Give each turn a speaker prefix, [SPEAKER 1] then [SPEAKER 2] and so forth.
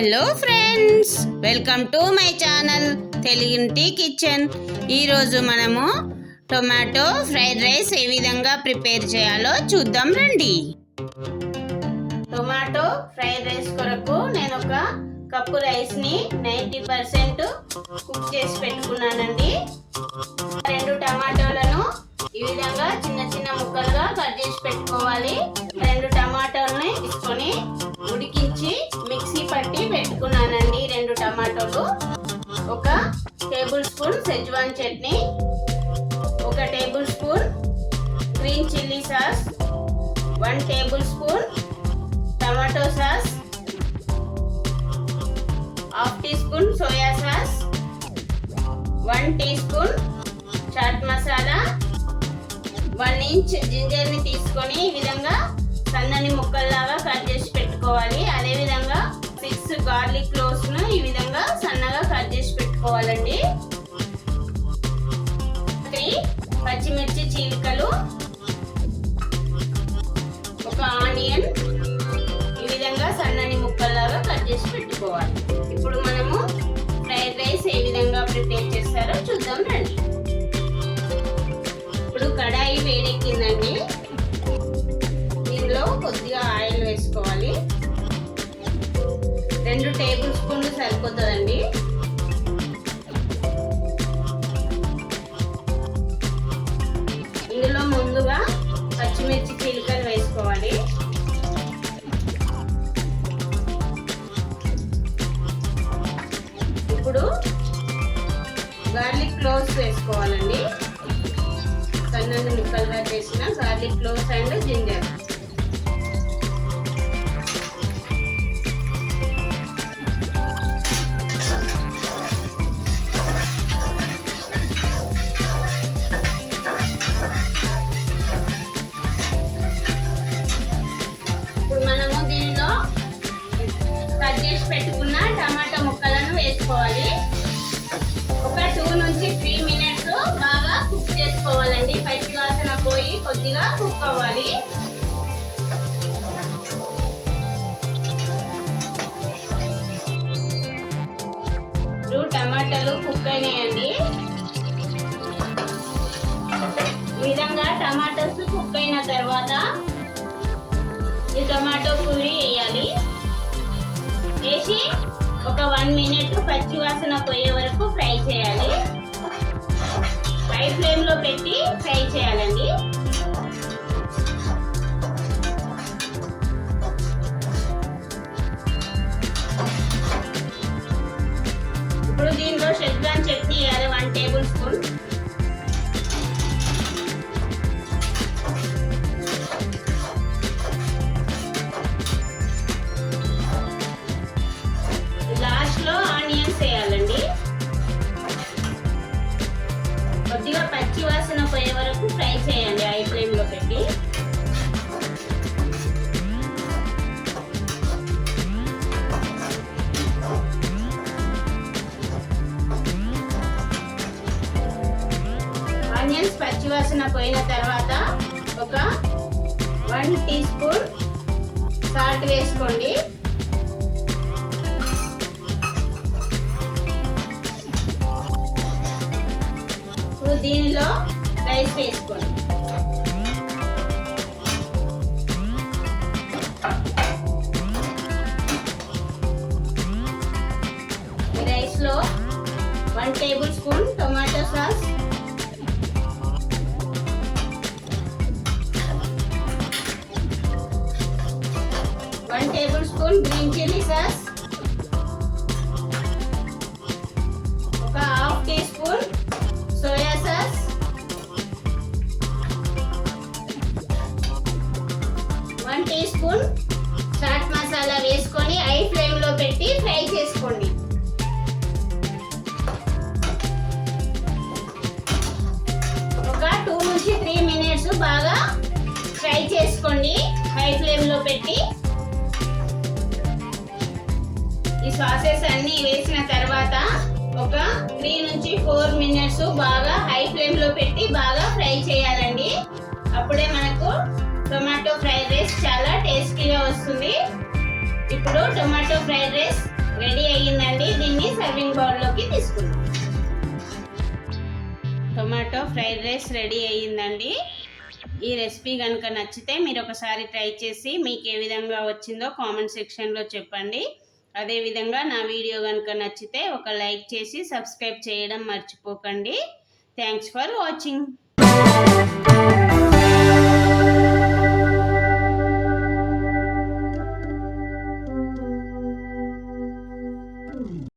[SPEAKER 1] Hello friends, welcome to my channel తెలుగింటి kitchen. ఈరోజు మనము టొమాటో ఫ్రైడ్ రైస్ ఏ విధంగా ప్రిపేర్ చేయాలో చూద్దాం రండి. టొమాటో ఫ్రైడ్ రైస్ కొరకు నేను ఒక కప్పు రైస్ని 90% కుక్ చేసి పెట్టుకున్నానండి. 2 టమాటోలను ఈ విధంగా చిన్న చిన్న ముక్కలుగా కట్ చేసి పెట్టుకోవాలి. 2 టమాటోలని తీసుకొని ఉడికించి మిక్సీ పట్టి పెట్టుకున్నానండి. 2 టమాటోలు, 1 tablespoon schezwan chutney, 1 tablespoon green chilli sauce, 1 tablespoon tomato sauce, 1/2 teaspoon soya sauce, 1 teaspoon chaat masala, 1 inch జింజర్ని తీసుకొని ఈ విధంగా సన్నని ముక్కల్లాగా కట్ చేసి పెట్టుకోవాలి. అదేవిధంగా 6 గార్లిక్ క్లోవ్స్ను ఈ విధంగా సన్నగా కట్ చేసి పెట్టుకోవాలండి. 3 పచ్చిమిర్చి చీలికలు, 1 ఆనియన్ ఈ విధంగా సన్నని ముక్కల్లాగా కట్ చేసి పెట్టుకోవాలి. ఇప్పుడు మనము ఫ్రైడ్ రైస్ ఏ విధంగా ప్రిపేర్ చేస్తారో చూద్దాం రండి. ఇప్పుడు కడాయి వేడెక్కిందండి. దీనిలో కొద్దిగా ఆయిల్ వేసుకోవాలి. 2 టేబుల్ స్పూన్లు సరిపోతుందండి. ఇందులో ముందుగా పచ్చిమిర్చి చీలికలు వేసుకోవాలి. ఇప్పుడు గార్లిక్ క్లోవ్స్ వేసుకోవాలండి. సన్నని ముక్కలుగా చేసిన గార్లిక్ క్లోవ్స్ అండ్ జింజర్. ఇప్పుడు మనము దీనిలో కట్ చేసి పెట్టుకున్న టమాటా ముక్కలను వేసుకోవాలి. ఒక 2 నుంచి 3 మినిట్స్ బాగా కుక్ చేసుకోవాలండి. పచ్చి వాసన పోయి కొద్దిగా కుక్ అవ్వాలి. ఇప్పుడు టమాటాలు కుక్ అయినాయండి. ఈ విధంగా టమాటాస్ కుక్ అయిన తర్వాత ఈ టమాటో ప్యూరీ వేయాలి. వేసి ఒక 1 మినిట్ పచ్చి వాసన పోయే వరకు ఫ్రై చేయాలి. హై ఫ్లేమ్ లో పెట్టి ఫ్రై చేయాలండి. ఇప్పుడు దీనిలో షెజ్వాన్ చట్నీ వేయాలి. 1 టేబుల్ స్పూన్, లాస్ట్ లో ఆనియన్స్ వేయాలండి. కొద్దిగా పచ్చి వాసన పోయే వరకు ఫ్రై చేయండి హై ఫ్లేమ్ లో పెట్టి. ఆనియన్స్ పచ్చి వాసన పోయిన తర్వాత ఒక 1 టీ స్పూన్ సాల్ట్ వేసుకోండి. దీనిలో రైస్ వేసుకోండి. ఈ రైస్ లో 1 tablespoon tomato sauce, 1 tablespoon green chilli sauce, 1/2 teaspoon soya sauce, 1 teaspoon chaat masala వేసుకొని హై ఫ్లేమ్ లో పెట్టి ఫ్రై చేసుకోండి. ఒక 2 నుంచి 3 మినిట్స్ బాగా ఫ్రై చేసుకోండి హై ఫ్లేమ్ లో పెట్టి. ఈ సాసెస్ అన్ని వేసిన తర్వాత ఒక 3 నుంచి 4 మినిట్స్ బాగా హై ఫ్లేమ్ లో పెట్టి బాగా ఫ్రై చేయాలండి. అప్పుడే మనకు టొమాటో ఫ్రైడ్ రైస్ చాలా టేస్టీగా వస్తుంది. ఇప్పుడు tomato fried rice tomato fried rice ready అయ్యిందండి. ఈ రెసిపీ కనుక నచ్చితే మీరు ఒకసారి ట్రై చేసి మీకు ఏ విధంగా వచ్చిందో కామెంట్ సెక్షన్లో చెప్పండి. అదేవిధంగా నా వీడియో కనుక నచ్చితే ఒక లైక్ చేసి సబ్స్క్రైబ్ చేయడం మర్చిపోకండి. Thanks for watching.